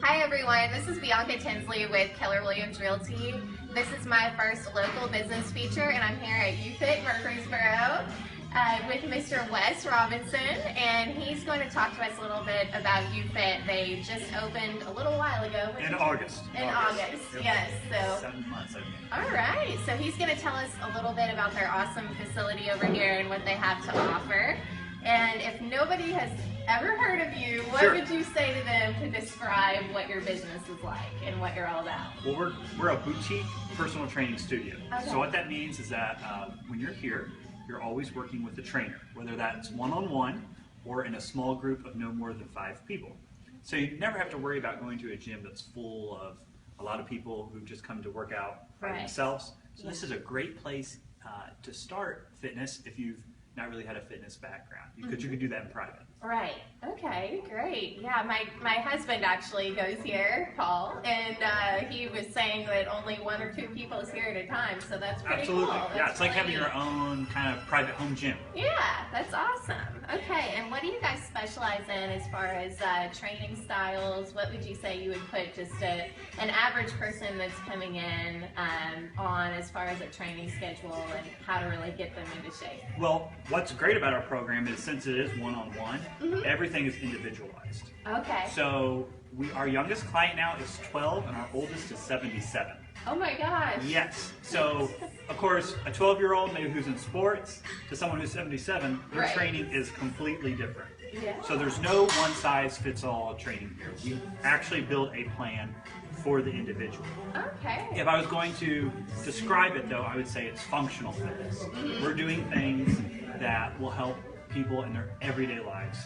Hi everyone, this is Bianca Tinsley with Keller Williams Realty. This is my first local business feature and I'm here at UFIT Murfreesboro with Mr. Wes Robinson, and he's going to talk to us a little bit about UFIT. They just opened a little while ago. In August. In August, yes. So 7 months, I think. All right, so he's going to tell us a little bit about their awesome facility over here and what they have to offer. And if nobody has ever heard of you, what would you say to them to describe what your business is like and what you're all about? Well, we're a boutique personal training studio. Okay. So what that means is that when you're here, you're always working with a trainer, whether that's one-on-one or in a small group of no more than 5 people. So you never have to worry about going to a gym that's full of a lot of people who just come to work out by themselves. So this is a great place to start fitness if you've not really had a fitness background, because you could do that in private. Right. Okay, great. Yeah, my husband actually goes here, Paul, and he was saying that only 1 or 2 people is here at a time, so that's pretty Absolutely. cool. Yeah, That's it's like having really your own kind of private home gym. Yeah, that's awesome. Okay, and what do you guys specialize in as far as training styles? What would you say you would put just an average person that's coming in on as far as a training schedule and how to really get them into shape? Well, what's great about our program is since it is one-on-one, everything is individualized. Okay. So our youngest client now is 12 and our oldest is 77. Oh my gosh. Yes. So, of course, a 12-year-old maybe who's in sports to someone who's 77, their training is completely different. Yeah. So there's no one-size-fits-all training here. We actually build a plan for the individual. Okay. If I was going to describe it, though, I would say it's functional fitness. We're doing things that will help people in their everyday lives,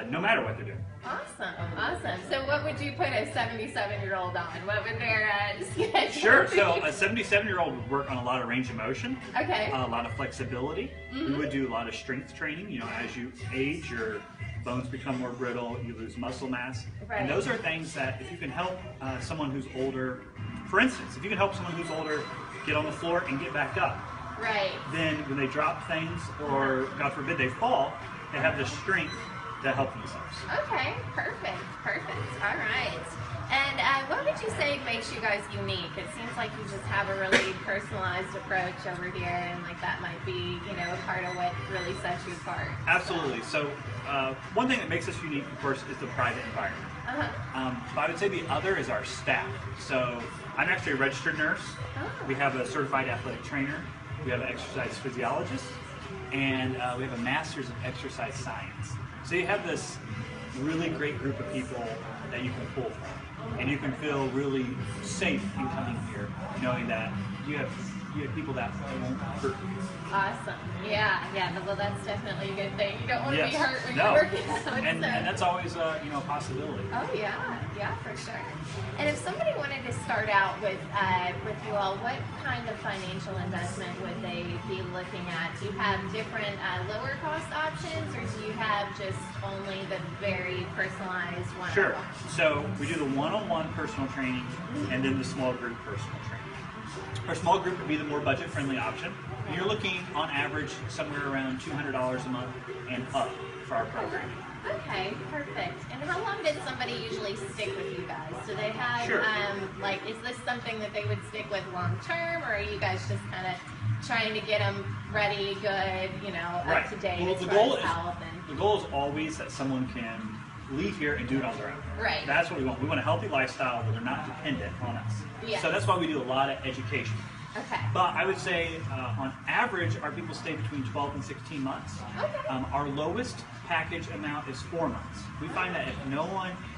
no matter what they're doing. Awesome, awesome. So what would you put a 77-year-old on? What would their schedule Sure. be? So a 77-year-old would work on a lot of range of motion, Okay. a lot of flexibility. We would do a lot of strength training. You know, as you age, your bones become more brittle, you lose muscle mass. Right. And those are things that if you can help someone who's older, for instance, if you can help someone who's older get on the floor and get back up, Right. then when they drop things or, God forbid, they fall, they have the strength to help themselves. Okay, perfect, perfect. All right. And what would you say makes you guys unique? It seems like you just have a really personalized approach over here, and like that might be, you know, a part of what really sets you apart. Absolutely. So one thing that makes us unique, of course, is the private environment. But I would say the other is our staff. So I'm actually a registered nurse. We have a certified athletic trainer. We have an exercise physiologist. And we have a master's in exercise science. So you have this really great group of people that you can pull from. And you can feel really safe in coming here, knowing that you have people that won't hurt you. Awesome. Yeah. Well, that's definitely a good thing. You don't want to be hurt when No. you're working out. And that's always a possibility. Oh yeah, for sure. And if somebody wanted to start out with you all, what kind of financial investment would they be looking at? Do you have different lower cost options, or do you have just only the very personalized one? Sure. So we do the one-on-one personal training and then the small group personal training. Our small group would be the more budget-friendly option. And you're looking, on average, somewhere around $200 a month and up for our programming. Okay, perfect. And how long did somebody usually stick with you guys? Do they have, is this something that they would stick with long term, or are you guys just kind of trying to get them ready, good, you know, up to date as far as health? The goal is always that someone can leave here and do it on their own. Right. That's what we want. We want a healthy lifestyle where they're not dependent on us. Yeah. So that's why we do a lot of education. Okay. But I would say, on average, our people stay between 12 and 16 months. Okay. Our lowest package amount is 4 months. We find that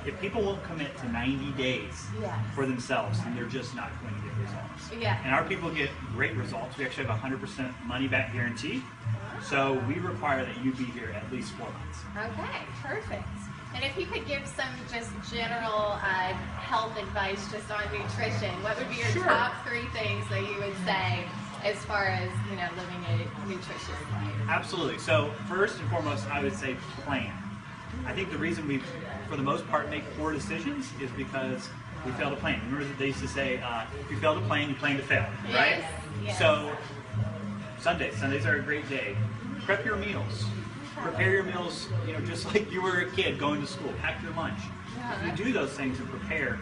if people won't commit to 90 days for themselves, then they're just not going to get results. Yeah. And our people get great results. We actually have a 100% money back guarantee. So we require that you be here at least 4 months. Okay, perfect. And if you could give some just general health advice just on nutrition, what would be your top 3 things that you would say as far as, you know, living a nutritious life? Absolutely. So first and foremost, I would say plan. I think the reason we, for the most part, make poor decisions is because we fail to plan. Remember that they used to say, if you fail to plan, you plan to fail, right? Yes. So Sundays are a great day. Prep your meals. Prepare your meals, just like you were a kid going to school. Pack your lunch. Yeah. If you do those things and prepare,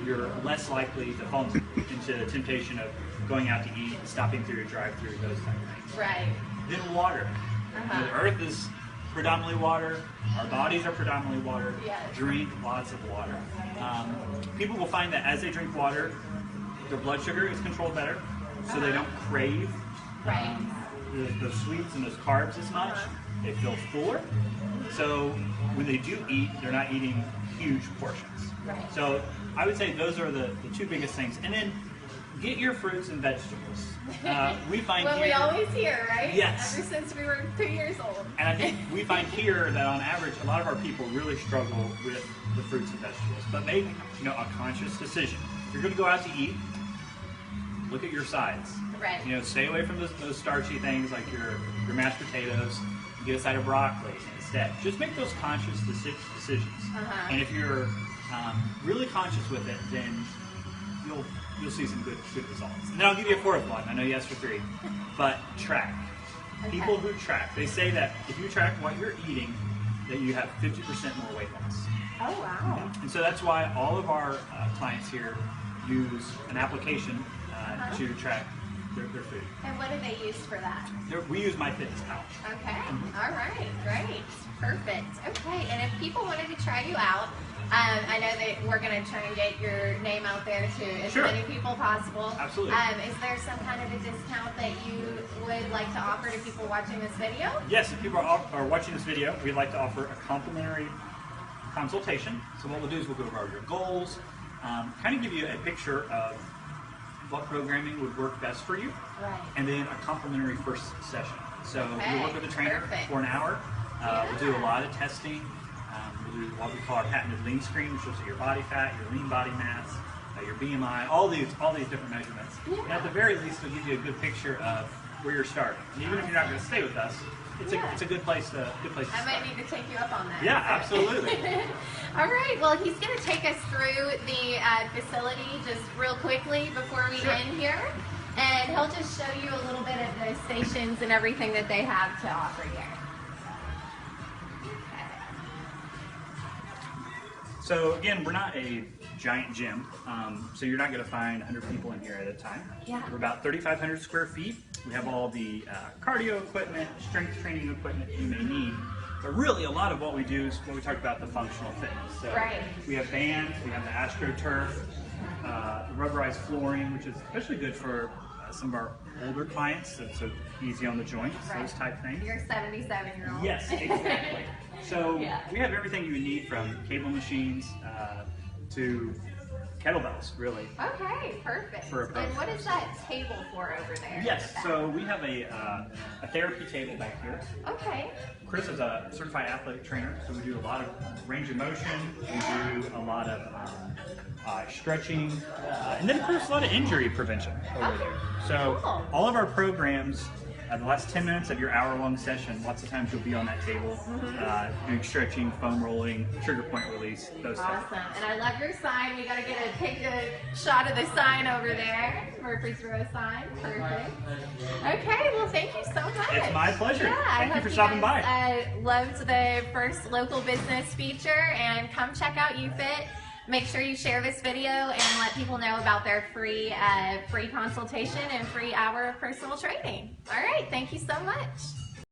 you're less likely to fall into the temptation of going out to eat, stopping through your drive-through, those type of things. Right. Then water. The earth is predominantly water. Our bodies are predominantly water. Yes. Drink lots of water. People will find that as they drink water, their blood sugar is controlled better, so they don't crave Right. those sweets and those carbs as much. They feel fuller. So when they do eat, they're not eating huge portions. Right. So I would say those are the two biggest things. And then get your fruits and vegetables. We find Well, here, we always hear, right? Yes. Ever since we were 2 years old. and I think we find here that on average, a lot of our people really struggle with the fruits and vegetables. But make a conscious decision. If you're going to go out to eat, look at your sides. Right. Stay away from those starchy things like your mashed potatoes. Get a side of broccoli instead. Just make those conscious decisions. And if you're really conscious with it, then you'll see some good results. And then I'll give you a fourth one. I know you asked for 3, but track. Okay. People who track, they say that if you track what you're eating, that you have 50% more weight loss. Oh, wow. And so that's why all of our clients here use an application to track their food. And what do they use for that? We use MyFitnessPal. Okay. All right. Great. Perfect. Okay. And if people wanted to try you out, I know that we're going to try and get your name out there to as many people possible. Absolutely. Is there some kind of a discount that you would like to offer to people watching this video? Yes, if people are watching this video, we'd like to offer a complimentary consultation. So what we'll do is we'll go over your goals, kind of give you a picture of what programming would work best for you, Right. and then a complimentary first session. So Okay, we work with a trainer perfect. for an hour. We'll do a lot of testing. We'll do what we call our patented lean screen, which looks at your body fat, your lean body mass, your BMI, all these different measurements. Yeah. And at the very least, it'll give you a good picture of where you're starting. And even if you're not going to stay with us, it's a good place to I might need to take you up on that. Yeah, absolutely. All right. Well, he's going to take us through the facility just real quickly before we end here. And he'll just show you a little bit of the stations and everything that they have to offer here. So again, we're not a giant gym, so you're not going to find 100 people in here at a time. Yeah. We're about 3,500 square feet. We have all the cardio equipment, strength training equipment you may need. But really, a lot of what we do is what we talked about, the functional fitness. So we have bands, we have the AstroTurf, the rubberized flooring, which is especially good for some of our older clients, so easy on the joints, those type things. You're a 77-year-old. Yes, exactly. So we have everything you would need from cable machines to kettlebells, really. Okay, perfect. For a pro. And what is that table for over there? Yes, so we have a therapy table back here. Okay. Chris is a certified athletic trainer, so we do a lot of range of motion, we do a lot of stretching, and then of course a lot of injury prevention over there. So all of our programs, the last 10 minutes of your hour-long session, lots of times you'll be on that table doing stretching, foam rolling, trigger point release, those types of things. And I love your sign. We got to take a shot of the sign over there. Murfreesboro sign. Perfect. Okay, well, thank you so much. It's my pleasure. Yeah, Thank you for stopping by. I loved the first local business feature, and come check out UFIT. Make sure you share this video and let people know about their free consultation and free hour of personal training. All right, thank you so much.